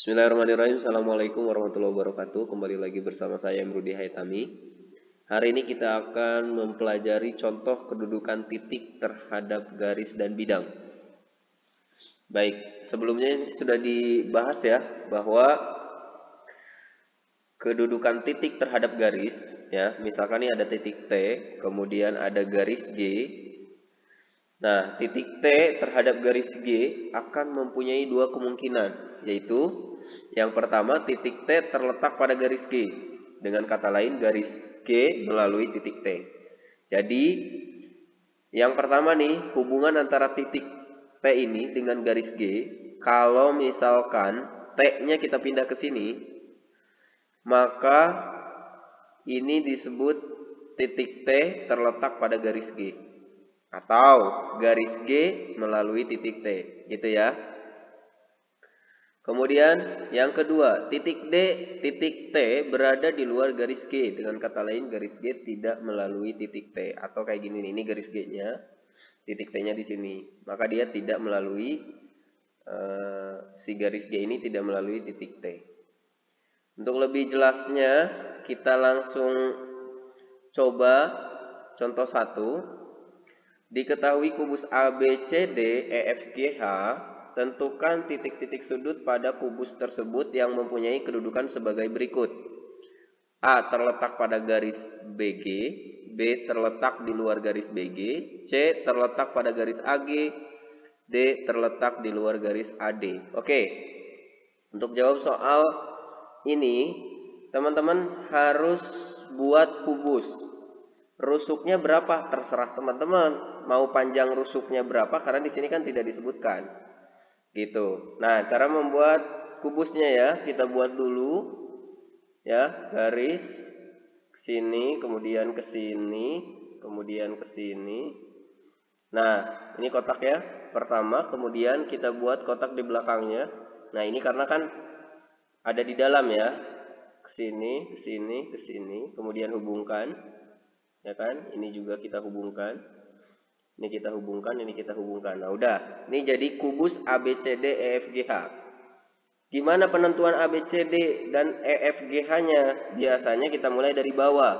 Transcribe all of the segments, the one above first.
Bismillahirrahmanirrahim. Assalamualaikum warahmatullahi wabarakatuh. Kembali lagi bersama saya Emrudi Haitami. Hari ini kita akan mempelajari contoh kedudukan titik terhadap garis dan bidang. Baik, sebelumnya sudah dibahas ya bahwa kedudukan titik terhadap garis ya, misalkan ini ada titik T, kemudian ada garis G. Nah, titik T terhadap garis G akan mempunyai dua kemungkinan, yaitu yang pertama titik T terletak pada garis G. Dengan kata lain, garis G melalui titik T. Jadi, yang pertama nih, hubungan antara titik T ini dengan garis G, kalau misalkan T-nya kita pindah ke sini, maka ini disebut titik T terletak pada garis G. Atau garis G melalui titik T, gitu ya. Kemudian yang kedua, titik D, titik T berada di luar garis G. Dengan kata lain, garis G tidak melalui titik T. Atau kayak gini nih, ini garis G-nya, titik T-nya di sini. Maka dia tidak melalui, si garis G ini tidak melalui titik T. Untuk lebih jelasnya, kita langsung coba contoh 1. Diketahui kubus ABCD EFGH, tentukan titik-titik sudut pada kubus tersebut yang mempunyai kedudukan sebagai berikut. A terletak pada garis BG, B terletak di luar garis BG, C terletak pada garis AG, D terletak di luar garis AD. Oke, untuk jawab soal ini, teman-teman harus buat kubus. Rusuknya berapa? Terserah teman-teman. Mau panjang rusuknya berapa? Karena di sini kan tidak disebutkan. Gitu. Nah, cara membuat kubusnya ya, kita buat dulu. Ya, garis ke sini, kemudian ke sini, kemudian ke sini. Nah, ini kotak ya. Pertama, kemudian kita buat kotak di belakangnya. Nah, ini karena kan ada di dalam ya. Ke sini, ke sini, ke sini, kemudian hubungkan. Ya kan, ini juga kita hubungkan, ini kita hubungkan, ini kita hubungkan. Nah udah, ini jadi kubus ABCD EFGH. Gimana penentuan ABCD dan EFGH-nya? Biasanya kita mulai dari bawah.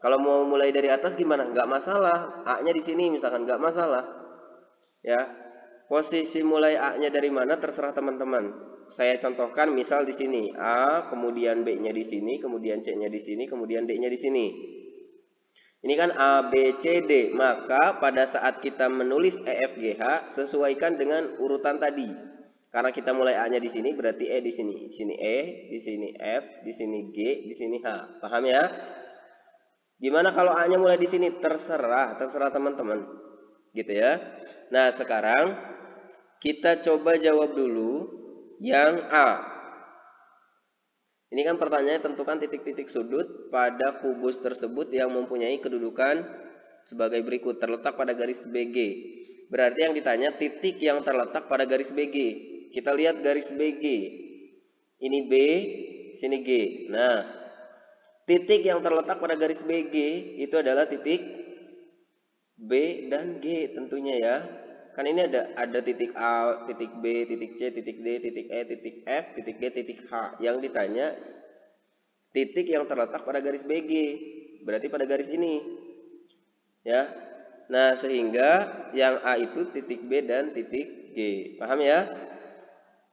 Kalau mau mulai dari atas gimana? Nggak masalah. A-nya di sini misalkan nggak masalah. Ya, posisi mulai A-nya dari mana terserah teman-teman. Saya contohkan misal di sini A, kemudian B-nya di sini, kemudian C-nya di sini, kemudian D-nya di sini. Ini kan A, B, C, D. Maka pada saat kita menulis EFGH, sesuaikan dengan urutan tadi. Karena kita mulai A-nya di sini, berarti E di sini. Di sini E, di sini F, di sini G, di sini H. Paham ya? Gimana kalau A-nya mulai di sini? Terserah teman-teman. Gitu ya. Nah, sekarang kita coba jawab dulu yang A. Ini kan pertanyaannya, tentukan titik-titik sudut pada kubus tersebut yang mempunyai kedudukan sebagai berikut. Terletak pada garis BG. Berarti yang ditanya titik yang terletak pada garis BG. Kita lihat garis BG. Ini B, sini G. Nah, titik yang terletak pada garis BG itu adalah titik B dan G tentunya ya. Kan ini ada titik A, titik B, titik C, titik D, titik E, titik F, titik G, titik H. Yang ditanya titik yang terletak pada garis BG. Berarti pada garis ini. Ya. Nah, sehingga yang A itu titik B dan titik G. Paham ya?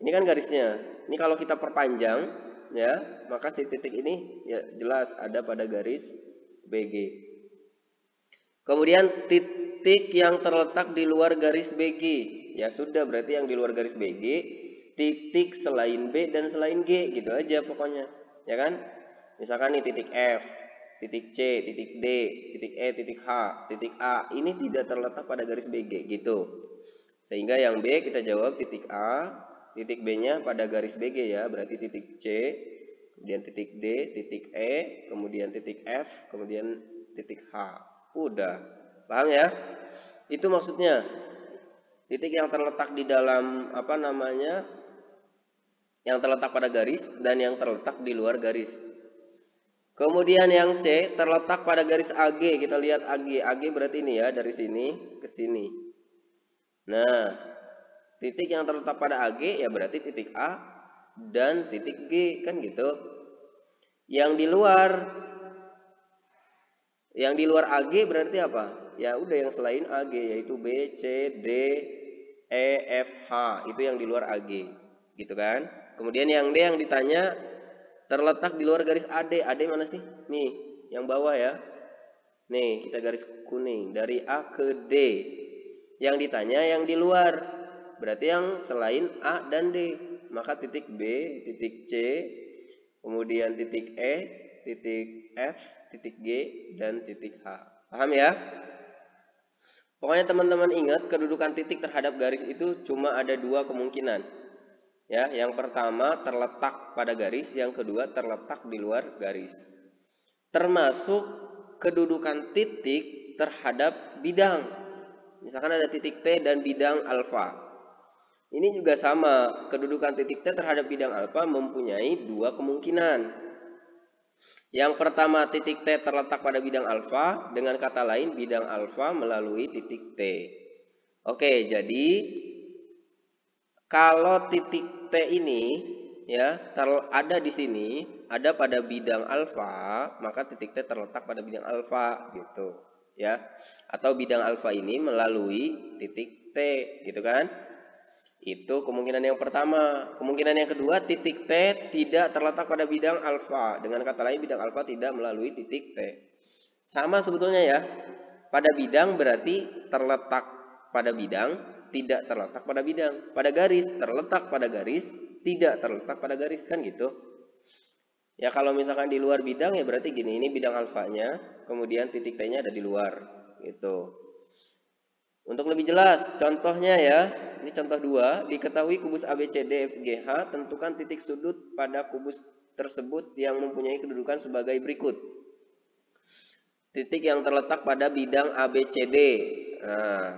Ini kan garisnya. Ini kalau kita perpanjang ya, maka si titik ini ya jelas ada pada garis BG. Kemudian titik yang terletak di luar garis BG. Ya sudah, berarti yang di luar garis BG, titik selain B dan selain G, gitu aja pokoknya. Ya kan? Misalkan nih titik F, titik C, titik D, titik E, titik H, titik A. Ini tidak terletak pada garis BG, gitu. Sehingga yang B kita jawab titik A, titik B-nya pada garis BG ya, berarti titik C, kemudian titik D, titik E, kemudian titik F, kemudian titik H. Udah, paham ya? Itu maksudnya titik yang terletak di dalam yang terletak pada garis dan yang terletak di luar garis. Kemudian yang C terletak pada garis AG. Kita lihat AG. AG berarti ini ya, dari sini ke sini. Nah, titik yang terletak pada AG ya berarti titik A dan titik G, kan gitu. Yang di luar AG berarti apa? Ya udah yang selain AG, yaitu B, C, D, E, F, H. Itu yang di luar AG, gitu kan? Kemudian yang D yang ditanya terletak di luar garis AD. AD mana sih? Nih, yang bawah ya. Nih, kita garis kuning dari A ke D. Yang ditanya yang di luar, berarti yang selain A dan D. Maka titik B, titik C, kemudian titik E, titik F, titik G, dan titik H. Paham ya? Pokoknya teman-teman ingat, kedudukan titik terhadap garis itu cuma ada dua kemungkinan. Ya, yang pertama terletak pada garis, yang kedua terletak di luar garis. Termasuk kedudukan titik terhadap bidang. Misalkan ada titik T dan bidang alfa. Ini juga sama, kedudukan titik T terhadap bidang alfa mempunyai dua kemungkinan. Yang pertama, titik T terletak pada bidang alfa, dengan kata lain bidang alfa melalui titik T. Oke, jadi kalau titik T ini ya ada di sini, ada pada bidang alfa, maka titik T terletak pada bidang alfa gitu ya. Atau bidang alfa ini melalui titik T gitu kan. Itu kemungkinan yang pertama. Kemungkinan yang kedua, titik T tidak terletak pada bidang alfa. Dengan kata lain bidang alfa tidak melalui titik T. Sama sebetulnya ya. Pada bidang berarti terletak pada bidang, tidak terletak pada bidang. Pada garis terletak pada garis, tidak terletak pada garis, kan gitu. Ya kalau misalkan di luar bidang ya berarti gini, ini bidang alfanya, kemudian titik T-nya ada di luar gitu. Untuk lebih jelas contohnya ya, ini contoh 2, diketahui kubus ABCDFGH, tentukan titik sudut pada kubus tersebut yang mempunyai kedudukan sebagai berikut. Titik yang terletak pada bidang ABCD. Nah,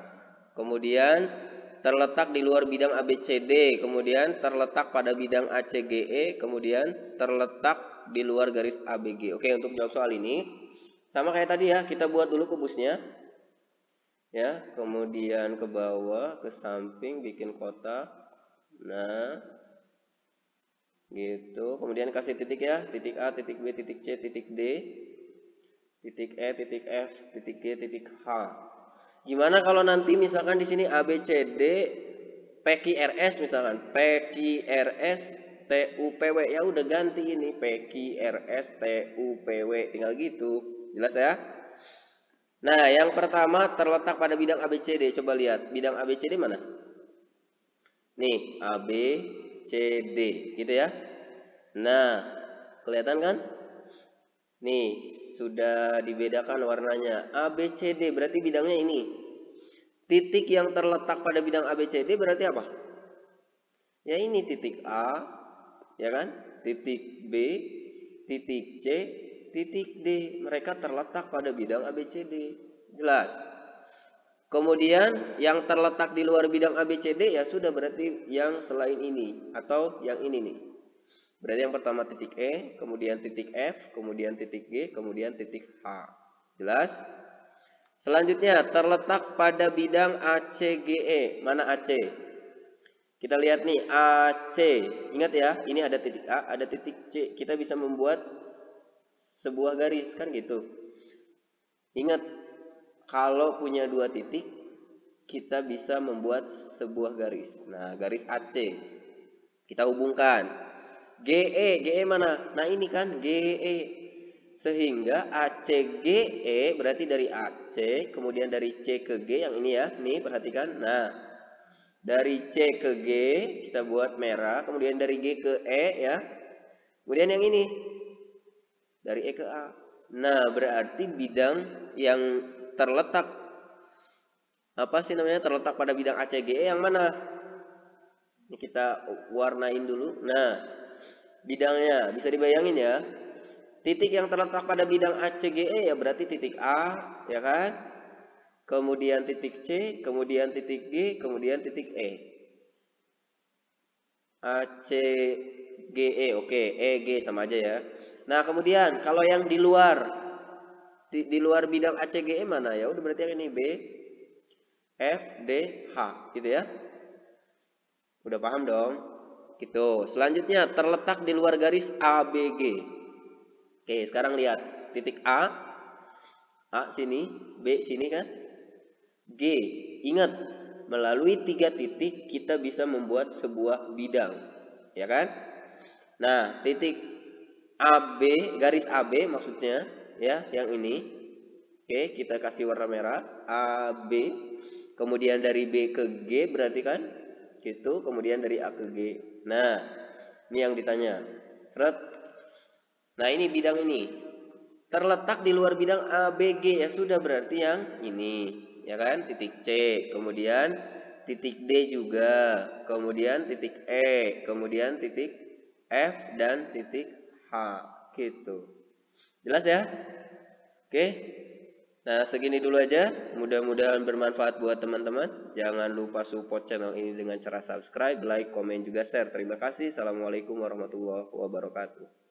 kemudian terletak di luar bidang ABCD, kemudian terletak pada bidang ACGE, kemudian terletak di luar garis ABG. Oke, untuk jawab soal ini sama kayak tadi ya, kita buat dulu kubusnya. Ya, kemudian ke bawah, ke samping bikin kotak. Nah, gitu. Kemudian kasih titik ya, titik A, titik B, titik C, titik D, titik E, titik F, titik G, titik H. Gimana kalau nanti misalkan di sini A, B, C, D, PQRS misalkan, PQRS, TUPW, ya udah ganti ini PQRS, TUPW, tinggal gitu. Jelas ya? Nah, yang pertama terletak pada bidang ABCD. Coba lihat, bidang ABCD mana? Nih, ABCD, gitu ya. Nah, kelihatan kan? Nih, sudah dibedakan warnanya. ABCD berarti bidangnya ini. Titik yang terletak pada bidang ABCD berarti apa? Ya ini titik A, ya kan? Titik B, titik C, titik D. Mereka terletak pada bidang ABCD. Jelas? Kemudian yang terletak di luar bidang ABCD ya sudah berarti yang selain ini atau yang ini nih. Berarti yang pertama titik E, kemudian titik F, kemudian titik G, kemudian titik H. Jelas? Selanjutnya terletak pada bidang ACGE. Mana AC? Kita lihat nih AC. Ingat ya, ini ada titik A, ada titik C. Kita bisa membuat sebuah garis kan gitu. Ingat, kalau punya dua titik, kita bisa membuat sebuah garis. Nah, garis AC. Kita hubungkan. GE mana? Nah, ini kan GE. Sehingga ACGE berarti dari AC, kemudian dari C ke G yang ini ya. Nih, perhatikan. Nah, dari C ke G kita buat merah, kemudian dari G ke E ya. Kemudian yang ini dari E ke A. Nah, berarti bidang yang terletak terletak pada bidang ACGE yang mana? Ini kita warnain dulu. Nah, bidangnya bisa dibayangin ya. Titik yang terletak pada bidang ACGE ya berarti titik A, ya kan? Kemudian titik C, kemudian titik G, kemudian titik E. ACGE, oke, EG sama aja ya. Nah, kemudian kalau yang di luar bidang ACGE mana ya? Udah berarti yang ini B, F, D, H, gitu ya. Udah paham dong? Gitu. Selanjutnya terletak di luar garis ABG. Oke, sekarang lihat titik A sini, B sini kan, G. Ingat, melalui 3 titik kita bisa membuat sebuah bidang, ya kan? Nah, titik AB, garis AB maksudnya, ya, yang ini. Oke, kita kasih warna merah, AB. Kemudian dari B ke G berarti kan, gitu. Kemudian dari A ke G. Nah, ini yang ditanya. Seret. Nah, ini bidang ini terletak di luar bidang ABG, ya sudah berarti yang ini, ya kan? Titik C, kemudian titik D juga, kemudian titik E, kemudian titik F dan titik H, gitu. Jelas ya? Oke. Nah, segini dulu aja. Mudah-mudahan bermanfaat buat teman-teman. Jangan lupa support channel ini dengan cara subscribe, like, komen, juga share. Terima kasih. Assalamualaikum warahmatullahi wabarakatuh.